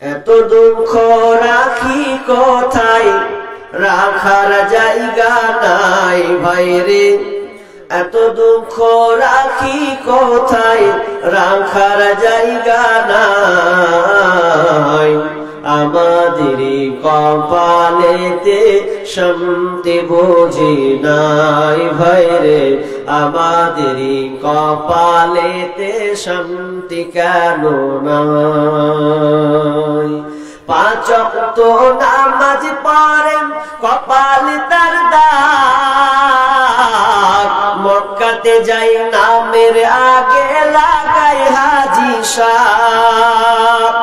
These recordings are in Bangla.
এত দুঃখ রাখি কোথায়, রাখার জায়গা নাই ভাইরে। এত দুঃখ রাখি কোথায়, রাখার জায়গা নাই। আমাদের কপালেতে শান্তি বুঝি নাই ভাইরে, আমাদের কপালেতে শান্তি কেন নাই। পাঁচ ওয়াক্ত নামাজ পড়েন কপাল তার দাগ, মক্কাতে যাই নামের আগে লাগাই হাজি সাহেব।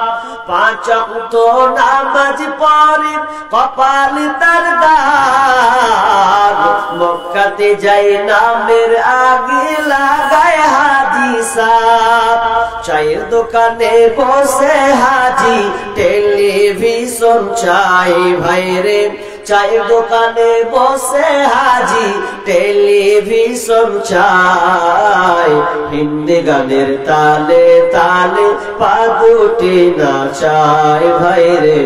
পাঁচ ওয়াক্ত নামাজ পড়েন কপাল তার দাগ, মক্কাতে যাই নামের আগে লাগাই হাজি সাহেব। চায়ের দোকানে বসে হাজি টেলিভিশন চাই ভাইরে, চায়ের দোকানে বসে হাজি টেলিভিশন চাই। হিন্দি গানের তালে তালে পা দুটি নাচাই ভাইরে,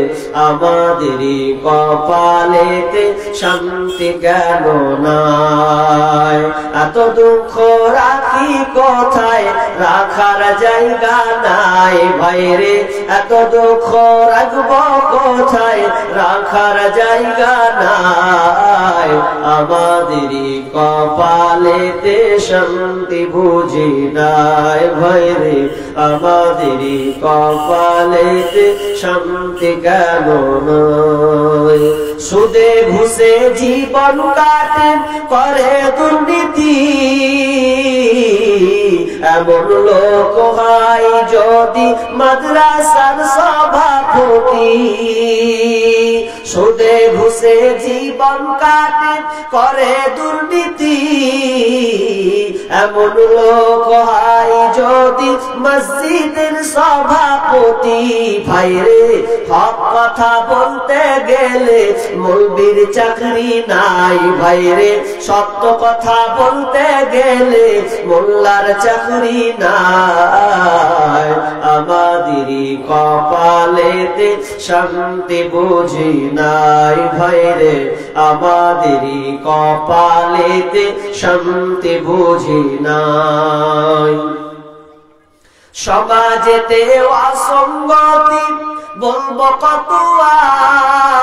আমাদেরই কপালেতে শান্তি কেন নাই। এত দুঃখ রাখি কোথায়, রাখার জায়গা নাই ভাইরে। এত দুঃখ রাখবো কোথায়, রাখার জায়গা নাই। আমাদেরই কপালেতে শান্তি বুঝি নাই ভাইরে, আমাদেরই কপালেতে শান্তি কেন নাই। সুদে ঘুষে জীবন কাটে করে দুর্নীতি, এমন লোক হয় যদি মাদ্রাসার সভাপতি। সুদে ঘুষে জীবন কাটে করে দুর্নীতি, এমন লোক হয় যদি মসজিদের সভাপতি। ভাইরে হক কথা বলতে গেলে মৌলবীর চাকরি নাই ভাইরে, সত্য কথা বলতে গেলে মোল্লার চাকরি নাই। আমাদেরই কপালেতে শান্তি বুঝি নাই ভাইরে, আমাদেরই কপালেতে শান্তি বুঝি নাই। সমাজেতে অসঙ্গতি বলবো কত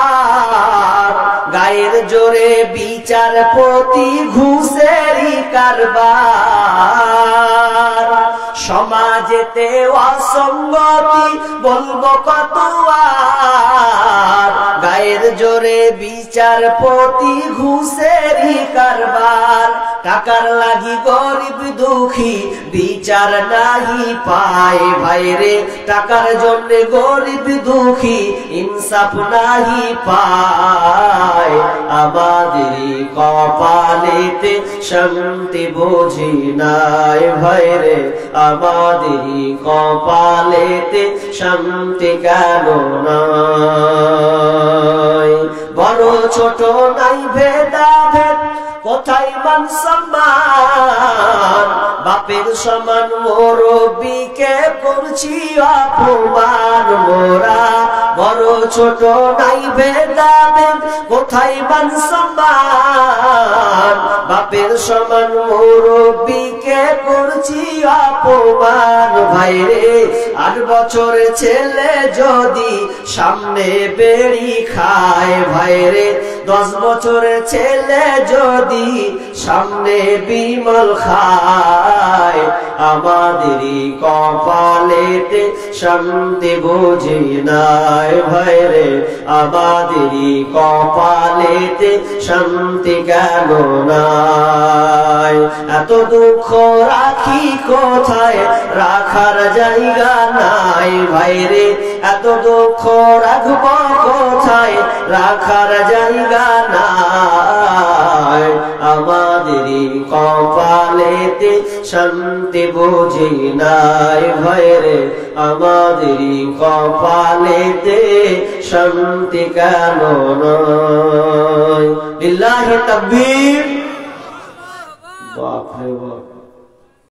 আর, গায়ের জোরে বিচারপতি ঘুষেরই কারবার। সমাজেতে অসঙ্গতি বলবো কত আর, গায়ের জোরে বিচারপতি ঘুষেরই কারবার। টাকার লাগি গরিব দুঃখী বিচার নাহি পায় ভাইরে, টাকার জন্য গরিব দুঃখী ইনসাফ নাহি পায়। আমাদেরই কপালেতে শান্তি বুঝি নাই ভাইরে, আমাদেরই কপালেতে শান্তি কেন নাই। বড় ছোট নাই ভেদাভেদ, কোথায় মান সম্মান, বাপের সমান মুরব্বিকে করছি অপমান মোরা। বড় ছোট নাই ভেদাভেদ, কোথায় মান সম্মান, বাপের সমান মুরব্বিকে করছি অপমান ভাইরে। 8 বছরের ছেলে যদি সামনে বেড়ি খায় ভাইরে, 10 বছরের ছেলে যদি সামনে বিমল খায়। আমাদেরই কপালেতে শান্তি বুঝি নাই ভাইরে, আমাদেরই কপালেতে শান্তি কেন নাই। এত দুঃখ রাখি কোথায়, রাখার জায়গা নাই ভাইরে। এত দুঃখ রাখবো কোথায়, রাখার জায়গা নাই। আমাদেরই কপালেতে শান্তি বুঝি নাই ভাইরে, আমাদেরই কপালেতে শান্তি কেন নাই। লিল্লাহি তাকবীর। বাপ রে বাপ।